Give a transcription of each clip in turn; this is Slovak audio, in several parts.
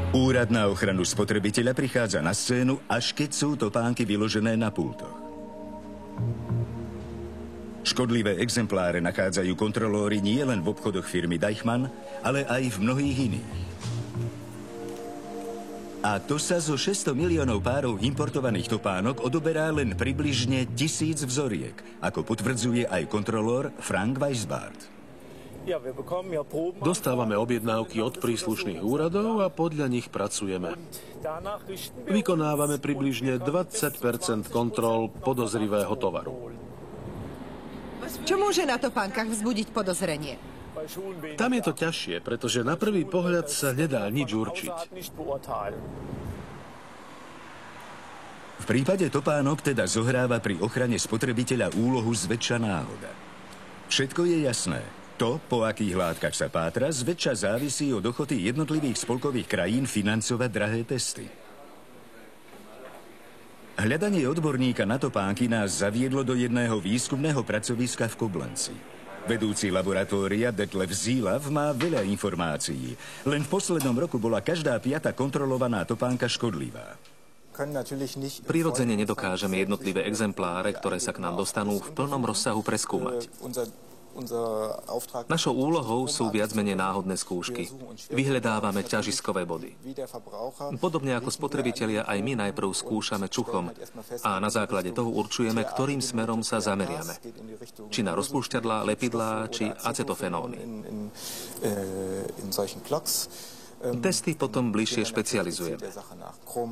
Úrad na ochranu spotrebiteľa prichádza na scénu, až keď sú topánky vyložené na pultoch. Škodlivé exempláre nachádzajú kontrolóri nie len v obchodoch firmy Deichmann, ale aj v mnohých iných. A to sa zo 600 miliónov párov importovaných topánok odoberá len približne 1000 vzoriek, ako potvrdzuje aj kontrolór Frank Weisbart. Dostávame objednávky od príslušných úradov a podľa nich pracujeme. Vykonávame približne 20% kontrol podozrivého tovaru. Čo môže na topánkach vzbudiť podozrenie? Tam je to ťažšie, pretože na prvý pohľad sa nedá nič určiť. V prípade topánok teda zohráva pri ochrane spotrebiteľa úlohu zväčša náhoda. Všetko je jasné. To, po akých látkach sa pátra, zväčša závisí od ochoty jednotlivých spolkových krajín financovať drahé testy. Hľadanie odborníka na topánky nás zaviedlo do jedného výskumného pracoviska v Koblenci. Vedúci laboratória Detlef Zielav má veľa informácií. Len v poslednom roku bola každá 5. kontrolovaná topánka škodlivá. Prirodzene nedokážeme jednotlivé exempláre, ktoré sa k nám dostanú, v plnom rozsahu preskúmať. Našou úlohou sú viac menej náhodné skúšky. Vyhľadávame ťažiskové body. Podobne ako spotrebitelia, aj my najprv skúšame čuchom a na základe toho určujeme, ktorým smerom sa zameriame. Či na rozpúšťadlá, lepidlá, či acetofenóny. Testy potom bližšie špecializujeme.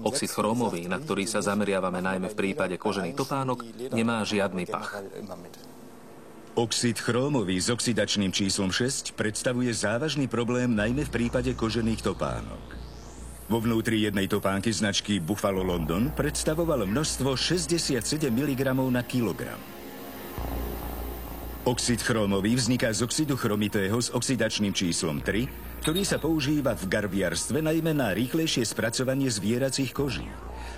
Oxid chrómový, na ktorý sa zameriavame najmä v prípade kožených topánok, nemá žiadny pach. Oxid chrómový s oxidačným číslom 6 predstavuje závažný problém najmä v prípade kožených topánok. Vo vnútri jednej topánky značky Buffalo London predstavoval množstvo 67 mg na kilogram. Oxid chrómový vzniká z oxidu chromitého s oxidačným číslom 3, ktorý sa používa v garbiarstve najmä na rýchlejšie spracovanie zvieracích koží.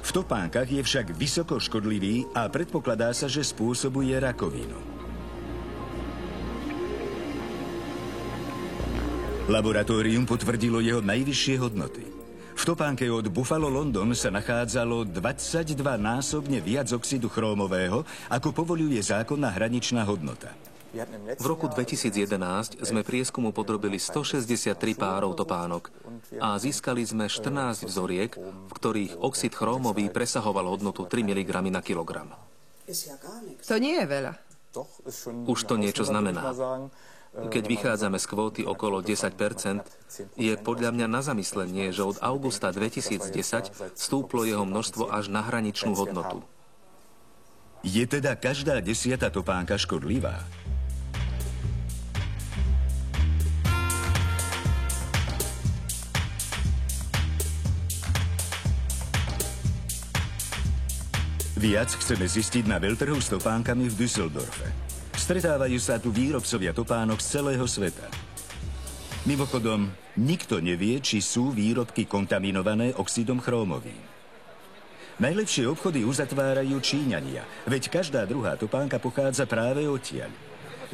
V topánkach je však vysoko škodlivý a predpokladá sa, že spôsobuje rakovinu. Laboratórium potvrdilo jeho najvyššie hodnoty. V topánke od Buffalo London sa nachádzalo 22-násobne viac oxidu chrómového, ako povoľuje zákonná hraničná hodnota. V roku 2011 sme prieskumu podrobili 163 párov topánok a získali sme 14 vzoriek, v ktorých oxid chrómový presahoval hodnotu 3 mg na kilogram. To nie je veľa. Už to niečo znamená. Keď vychádzame z kvóty okolo 10%, je podľa mňa na zamyslenie, že od augusta 2010 stúplo jeho množstvo až na hraničnú hodnotu. Je teda každá 10. topánka škodlivá? Viac chceme zistiť na veľtrhu s topánkami v Düsseldorfe. Stretávajú sa tu výrobcovia topánok z celého sveta. Mimochodom, nikto nevie, či sú výrobky kontaminované oxidom chrómovým. Najlepšie obchody uzatvárajú Číňania, veď každá druhá topánka pochádza práve odtiaľ.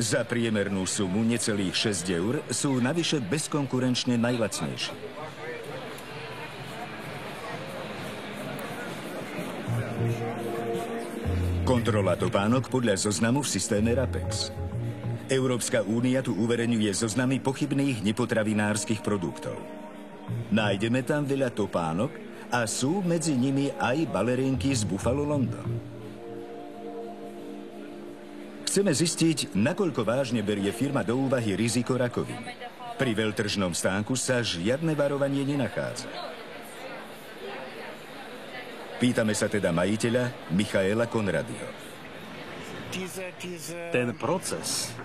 Za priemernú sumu necelých 6 eur sú navyše bezkonkurenčne najlacnejšie. Kontrola topánok podľa zoznamu v systéme RAPEX. Európska únia tu uverejňuje zoznamy pochybných nepotravinárskych produktov. Nájdeme tam veľa topánok a sú medzi nimi aj balerinky z Buffalo London. Chceme zistiť, nakoľko vážne berie firma do úvahy riziko rakoviny. Pri veľtržnom stánku sa žiadne varovanie nenachádza. Pýtame sa teda majiteľa Michaela Konradyho. Ten proces,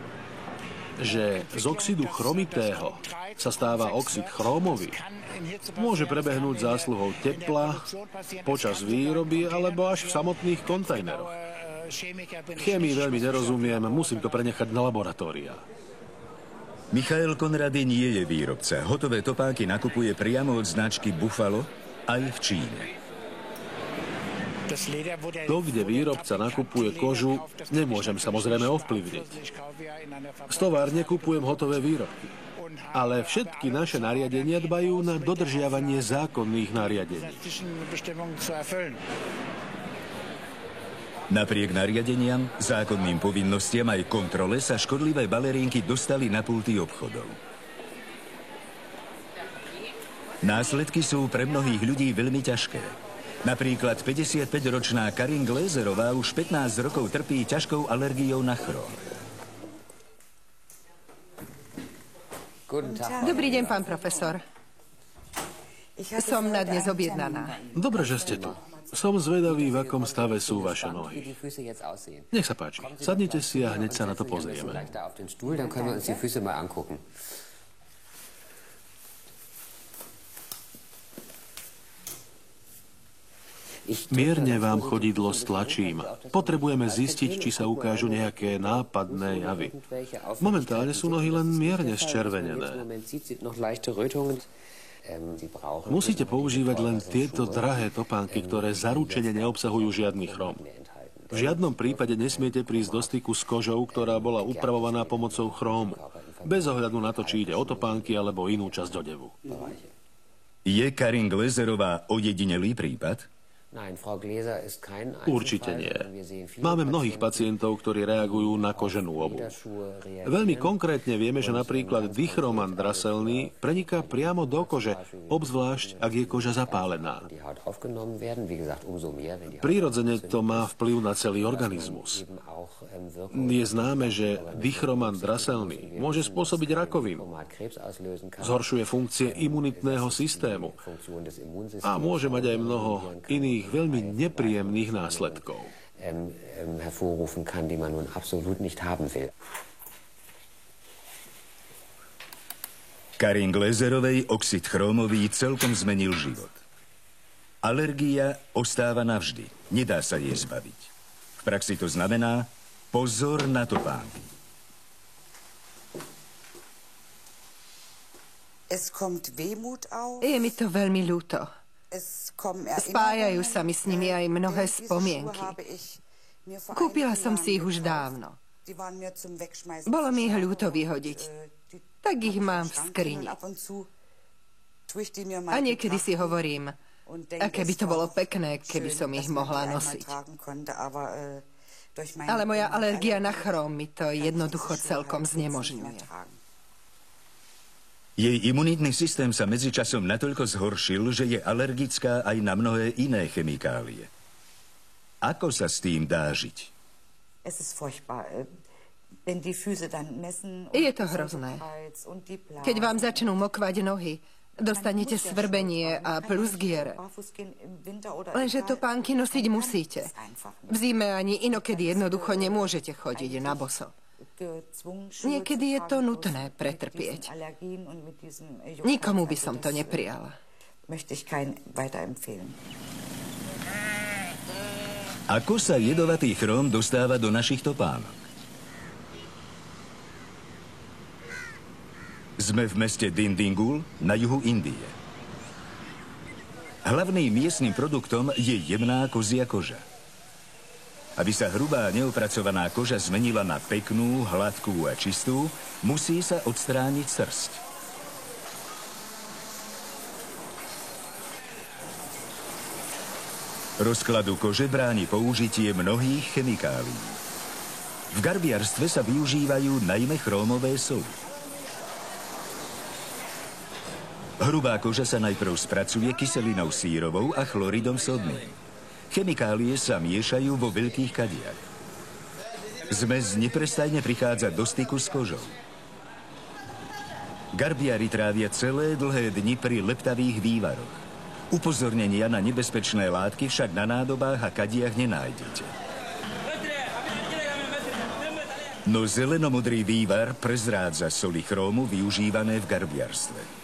že z oxidu chromitého sa stáva oxid chrómový, môže prebehnúť zásluhou tepla, počas výroby alebo až v samotných kontajneroch. Chémii veľmi nerozumiem, musím to prenechať na laboratória. Michael Konrady nie je výrobca. Hotové topánky nakupuje priamo od značky Buffalo aj v Číne. To, kde výrobca nakupuje kožu, nemôžem samozrejme ovplyvniť. Z továrne kupujem hotové výrobky. Ale všetky naše nariadenia dbajú na dodržiavanie zákonných nariadení. Napriek nariadeniam, zákonným povinnostiam aj kontrole sa škodlivé balerinky dostali na pulty obchodov. Následky sú pre mnohých ľudí veľmi ťažké. Napríklad 55-ročná Karin Gläserová už 15 rokov trpí ťažkou alergiou na chróm. Dobrý deň, pán profesor. Som na dnes objednaná. Dobre, že ste tu. Som zvedavý, v akom stave sú vaše nohy. Nech sa páči, sadnite si a hneď sa na to pozrieme. Mierne vám chodidlo stlačím. Potrebujeme zistiť, či sa ukážu nejaké nápadné javy. Momentálne sú nohy len mierne zčervenené. Musíte používať len tieto drahé topánky, ktoré zaručene neobsahujú žiadny chrom. V žiadnom prípade nesmiete prísť do styku s kožou, ktorá bola upravovaná pomocou chrómu. Bez ohľadu na to, či ide o topánky alebo inú časť odevu. Je Karin Gläserová ojedinelý prípad? Určite nie. Máme mnohých pacientov, ktorí reagujú na koženú obuv. Veľmi konkrétne vieme, že napríklad dichroman draselný preniká priamo do kože, obzvlášť ak je koža zapálená. Prirodzene to má vplyv na celý organizmus. Je známe, že dichroman draselný môže spôsobiť rakovinu, zhoršuje funkcie imunitného systému a môže mať aj mnoho iných veľmi nepríjemných následkov. Karin Gläserovej oxid chrómový celkom zmenil život. Alergia ostáva navždy. Nedá sa jej zbaviť. V praxi to znamená pozor na topánky. Je mi to veľmi ľúto. Spájajú sa mi s nimi aj mnohé spomienky. Kúpila som si ich už dávno. Bolo mi ich ľúto vyhodiť. Tak ich mám v skrini. A niekedy si hovorím, aké by to bolo pekné, keby som ich mohla nosiť. Ale moja alergia na chróm mi to jednoducho celkom znemožňuje. Jej imunitný systém sa medzičasom natoľko zhoršil, že je alergická aj na mnohé iné chemikálie. Ako sa s tým dá žiť? Je to hrozné. Keď vám začnú mokvať nohy, dostanete svrbenie a plusgiere. Lenže topánky nosiť musíte. V zime ani inokedy jednoducho nemôžete chodiť na boso. Niekedy je to nutné pretrpieť. Nikomu by som to neprijala. Ako sa jedovatý chróm dostáva do našich topánok? Sme v meste Dindingul na juhu Indie. Hlavným miestnym produktom je jemná kozia koža. Aby sa hrubá neopracovaná koža zmenila na peknú, hladkú a čistú, musí sa odstrániť srsť. Rozkladu kože bráni použitie mnohých chemikálií. V garbiarstve sa využívajú najmä chrómové soli. Hrubá koža sa najprv spracuje kyselinou sírovou a chloridom sodným. Chemikálie sa miešajú vo veľkých kadiach. Zmes neprestajne prichádza do styku s kožou. Garbiari trávia celé dlhé dni pri leptavých vývaroch. Upozornenia na nebezpečné látky však na nádobách a kadiach nenájdete. No zelenomodrý vývar prezrádza soli chrómu využívané v garbiarstve.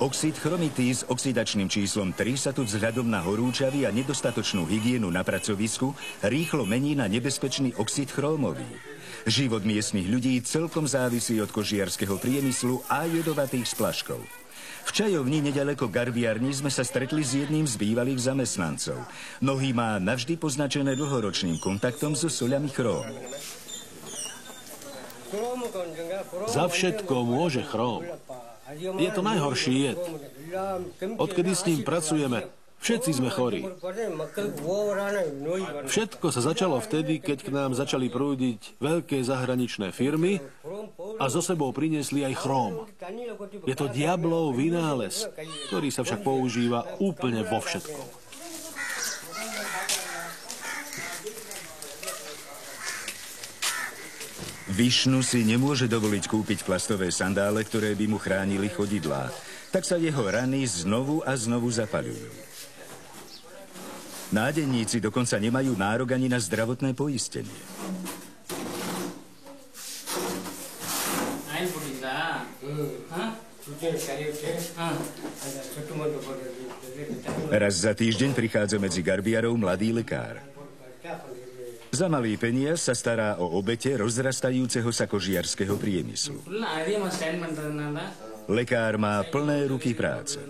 Oxid chromitý s oxidačným číslom 3 sa tu vzhľadom na horúčavy a nedostatočnú hygienu na pracovisku rýchlo mení na nebezpečný oxid chrómový. Život miestnych ľudí celkom závisí od kožiarskeho priemyslu a jedovatých splaškov. V čajovni nedaleko garbiarni sme sa stretli s jedným z bývalých zamestnancov. Nohy má navždy poznačené dlhoročným kontaktom so soľami chrómu. Za všetko môže chróm. Je to najhorší jed. Odkedy s ním pracujeme, všetci sme chorí. Všetko sa začalo vtedy, keď k nám začali prúdiť veľké zahraničné firmy a so sebou priniesli aj chróm. Je to diablov vynález, ktorý sa však používa úplne vo všetkom. Višnu si nemôže dovoliť kúpiť plastové sandále, ktoré by mu chránili chodidlá. Tak sa jeho rany znovu a znovu zapaľujú. Nádeníci dokonca nemajú nárok ani na zdravotné poistenie. Raz za týždeň prichádza medzi garbiarov mladý lekár. Za malý peniaz sa stará o obete rozrastajúceho sa kožiarskeho priemyslu. Lekár má plné ruky práce.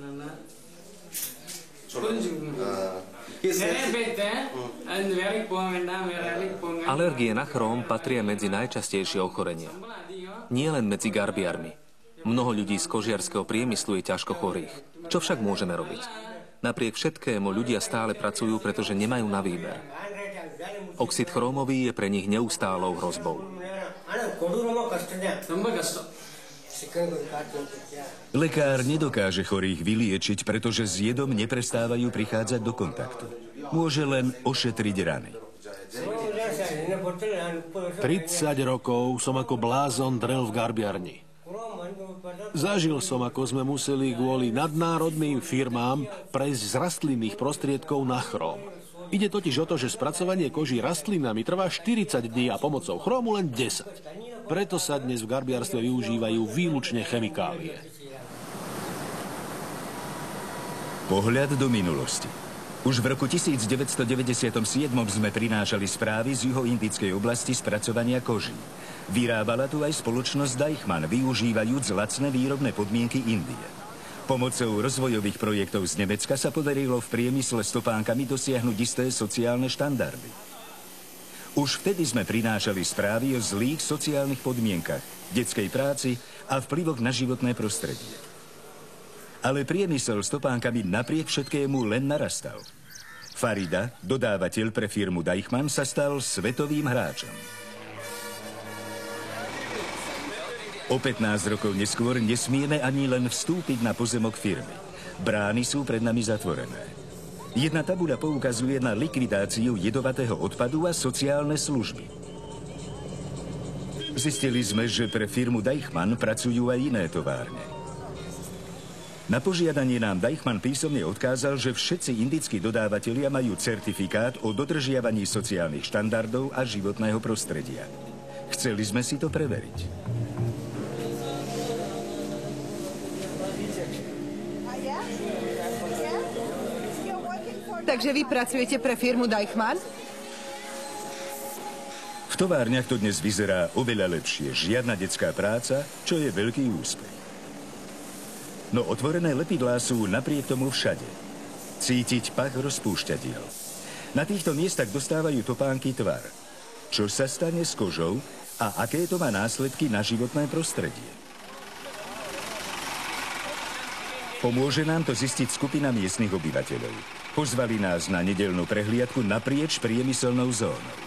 Alergie na chróm patria medzi najčastejšie ochorenia. Nie len medzi garbiarmi. Mnoho ľudí z kožiarskeho priemyslu je ťažko chorých. Čo však môžeme robiť? Napriek všetkému ľudia stále pracujú, pretože nemajú na výber. Oxid chrómový je pre nich neustálou hrozbou. Lekár nedokáže chorých vyliečiť, pretože s jedom neprestávajú prichádzať do kontaktu. Môže len ošetriť rany. 30 rokov som ako blázon drel v garbiarni. Zažil som, ako sme museli kvôli nadnárodným firmám prejsť z rastlinných prostriedkov na chróm. Ide totiž o to, že spracovanie koží rastlinami trvá 40 dní a pomocou chrómu len 10. Preto sa dnes v garbiarstve využívajú výlučne chemikálie. Pohľad do minulosti. Už v roku 1997 sme prinášali správy z juhoindickej oblasti spracovania koží. Vyrábala tu aj spoločnosť Deichmann, využívajúc lacné výrobné podmienky Indie. Pomocou rozvojových projektov z Nemecka sa podarilo v priemysle s topánkami dosiahnuť isté sociálne štandardy. Už vtedy sme prinášali správy o zlých sociálnych podmienkach, detskej práci a vplyvoch na životné prostredie. Ale priemysel s topánkami napriek všetkému len narastal. Farida, dodávateľ pre firmu Deichmann, sa stal svetovým hráčom. O 15 rokov neskôr nesmieme ani len vstúpiť na pozemok firmy. Brány sú pred nami zatvorené. Jedna tabuľa poukazuje na likvidáciu jedovatého odpadu a sociálne služby. Zistili sme, že pre firmu Deichmann pracujú aj iné továrne. Na požiadanie nám Deichmann písomne odkázal, že všetci indickí dodávatelia majú certifikát o dodržiavaní sociálnych štandardov a životného prostredia. Chceli sme si to preveriť. Takže vy pracujete pre firmu Deichmann? V továrniach to dnes vyzerá oveľa lepšie. Žiadna detská práca, čo je veľký úspech. No otvorené lepidlá sú napriek tomu všade. Cítiť pach rozpúšťadiel. Na týchto miestach dostávajú topánky tvar. Čo sa stane s kožou a aké to má následky na životné prostredie? Pomôže nám to zistiť skupina miestnych obyvateľov. Pozvali nás na nedeľnú prehliadku naprieč priemyselnou zónou.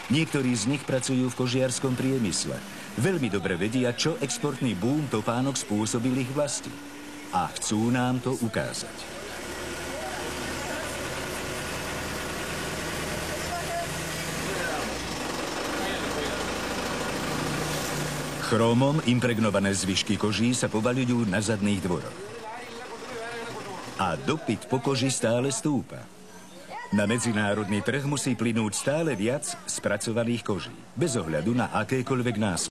Niektorí z nich pracujú v kožiarskom priemysle. Veľmi dobre vedia, čo exportný boom topánok spôsobil ich vlasti. A chcú nám to ukázať. Chrómom impregnované zvyšky koží sa povaľujú na zadných dvoroch. A dopyt po koži stále stúpa. Na medzinárodný trh musí plynúť stále viac spracovaných koží, bez ohľadu na akékoľvek následky.